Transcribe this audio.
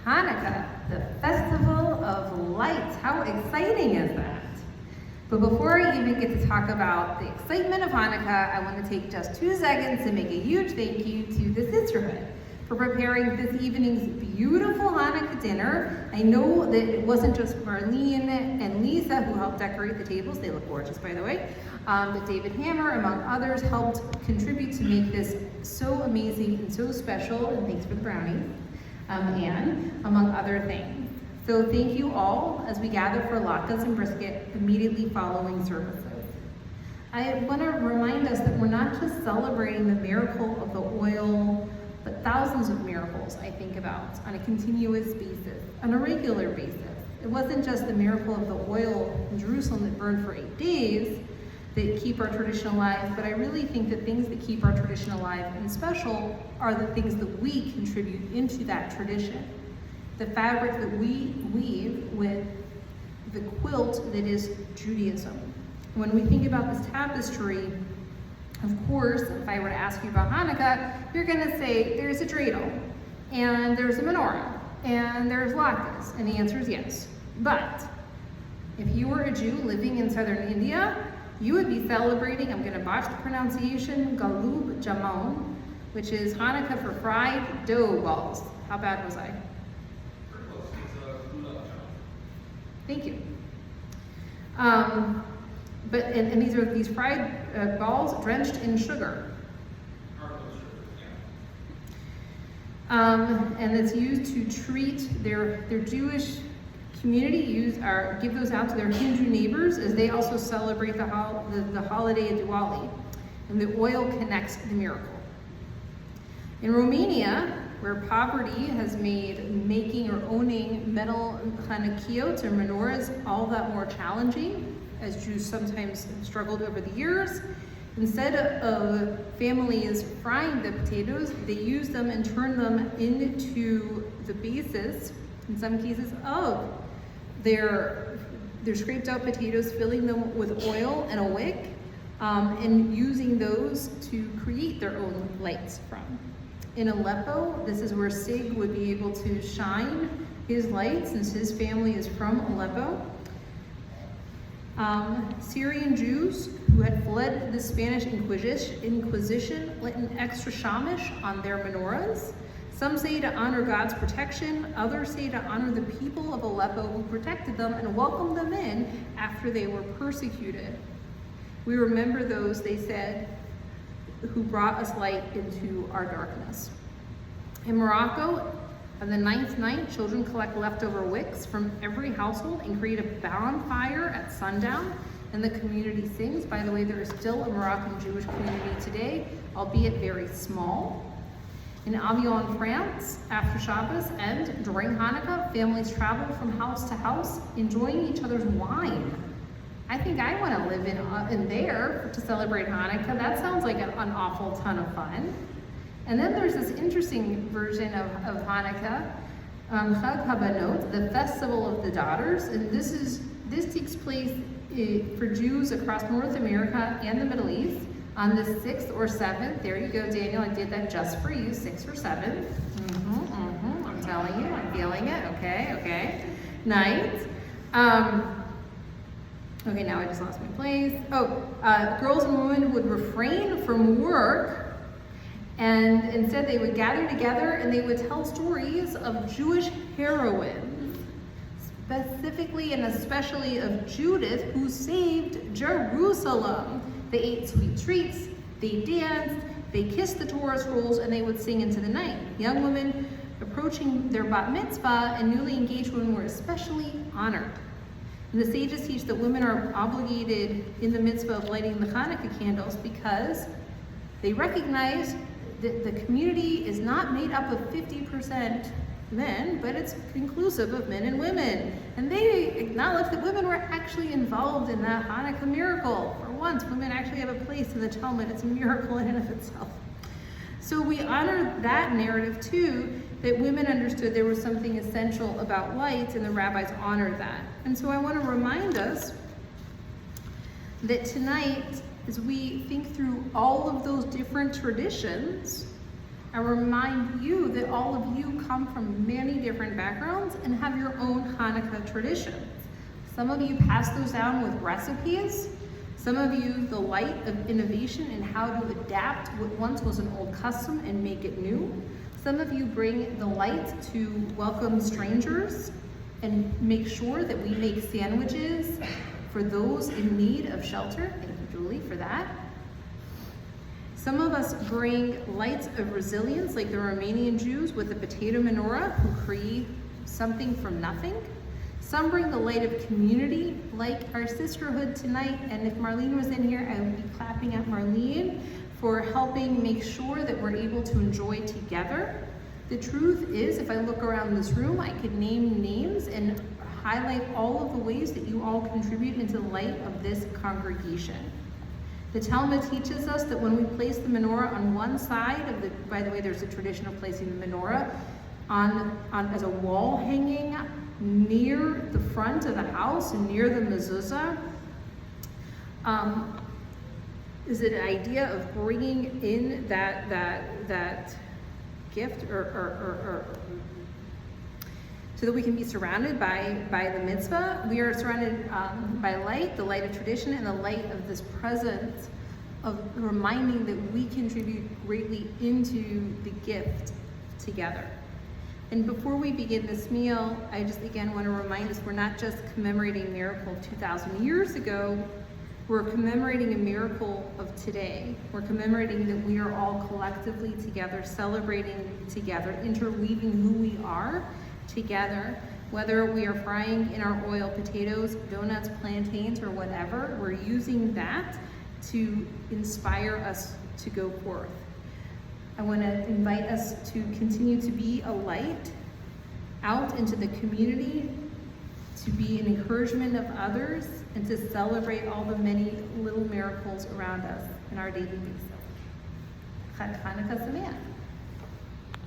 Hanukkah, the Festival of Lights. How exciting is that? But before I even get to talk about the excitement of Hanukkah, I want to take just 2 seconds to make a huge thank you to the sisterhood for preparing this evening's beautiful Hanukkah dinner. I know that it wasn't just Marlene and Lisa who helped decorate the tables. They look gorgeous, by the way. But David Hammer, among others, helped contribute to make this so amazing and so special. And thanks for the brownies, Anne, among other things. So thank you all as we gather for latkes and brisket immediately following services. I want to remind us that we're not just celebrating the miracle of the oil, but thousands of miracles I think about on a continuous basis, on a regular basis. It wasn't just the miracle of the oil in Jerusalem that burned for 8 days that keep our tradition alive, but I really think the things that keep our tradition alive and special are the things that we contribute into that tradition. The fabric that we weave with the quilt that is Judaism. When we think about this tapestry, of course, if I were to ask you about Hanukkah, you're gonna say there's a dreidel, and there's a menorah, and there's latkes, and the answer is yes. But if you were a Jew living in southern India, you would be celebrating, I'm gonna botch the pronunciation, Galub Jamon, which is Hanukkah for fried dough balls. How bad was I? Thank you. And these are these fried balls drenched in sugar. And it's used to treat their Jewish community, give those out to their Hindu neighbors as they also celebrate the holiday of Diwali. And the oil connects the miracle. In Romania, where poverty has made making or owning metal Chanukiot or menorahs all that more challenging, as Jews sometimes have struggled over the years, instead of families frying the potatoes, they use them and turn them into the basis, in some cases, of their scraped out potatoes, filling them with oil and a wick, and using those to create their own lights from. In Aleppo, this is where Sig would be able to shine his light since his family is from Aleppo. Syrian Jews who had fled the Spanish Inquisition lit an extra shamash on their menorahs. Some say to honor God's protection, others say to honor the people of Aleppo who protected them and welcomed them in after they were persecuted. We remember those, they said, who brought us light into our darkness. In Morocco, on the 9th night, children collect leftover wicks from every household and create a bonfire at sundown, and the community sings. By the way, there is still a Moroccan Jewish community today, albeit very small. In Avignon, France, after Shabbos and during Hanukkah, families travel from house to house, enjoying each other's wine. I think I want to live in there to celebrate Hanukkah. That sounds like an awful ton of fun. And then there's this interesting version of Hanukkah, Chag Habanot, the Festival of the Daughters, and this takes place for Jews across North America and the Middle East on the 6th or 7th. There you go, Daniel. I did that just for you. 6th or 7th. I'm telling you, I'm feeling it. Okay. Night. Okay, now I just lost my place. Girls and women would refrain from work, and instead they would gather together and they would tell stories of Jewish heroines, specifically and especially of Judith, who saved Jerusalem. They ate sweet treats, they danced, they kissed the Torah scrolls, and they would sing into the night. Young women approaching their bat mitzvah and newly engaged women were especially honored. And the sages teach that women are obligated in the mitzvah of lighting the Hanukkah candles because they recognize that the community is not made up of 50% men, but it's inclusive of men and women. And they acknowledge that women were actually involved in that Hanukkah miracle. For once, women actually have a place in the Talmud. It's a miracle in and of itself. So we honor that narrative too, that women understood there was something essential about light, and the rabbis honored that. And so I want to remind us that tonight, as we think through all of those different traditions, I remind you that all of you come from many different backgrounds and have your own Hanukkah traditions. Some of you pass those down with recipes. Some of you, the light of innovation and how to adapt what once was an old custom and make it new. Some of you bring the light to welcome strangers and make sure that we make sandwiches for those in need of shelter. Thank you, Julie, for that. Some of us bring lights of resilience, like the Romanian Jews with the potato menorah who create something from nothing. Some bring the light of community, like our sisterhood tonight. And if Marlene was in here, I would be clapping at Marlene for helping make sure that we're able to enjoy together. The truth is, if I look around this room, I could name names and highlight all of the ways that you all contribute into the light of this congregation. The Talmud teaches us that when we place the menorah on one side of the, by the way, there's a tradition of placing the menorah on as a wall hanging near the front of the house and near the mezuzah. Is it an idea of bringing in that gift or so that we can be surrounded by the mitzvah? We are surrounded by light, the light of tradition, and the light of this presence of reminding that we contribute greatly into the gift together. And before we begin this meal, I just again want to remind us we're not just commemorating a miracle 2,000 years ago, we're commemorating a miracle of today. We're commemorating that we are all collectively together, celebrating together, interweaving who we are together. Whether we are frying in our oil potatoes, donuts, plantains, or whatever, we're using that to inspire us to go forth. I want to invite us to continue to be a light out into the community, to be an encouragement of others, and to celebrate all the many little miracles around us in our daily basis. Chag Hanukkah Sameach.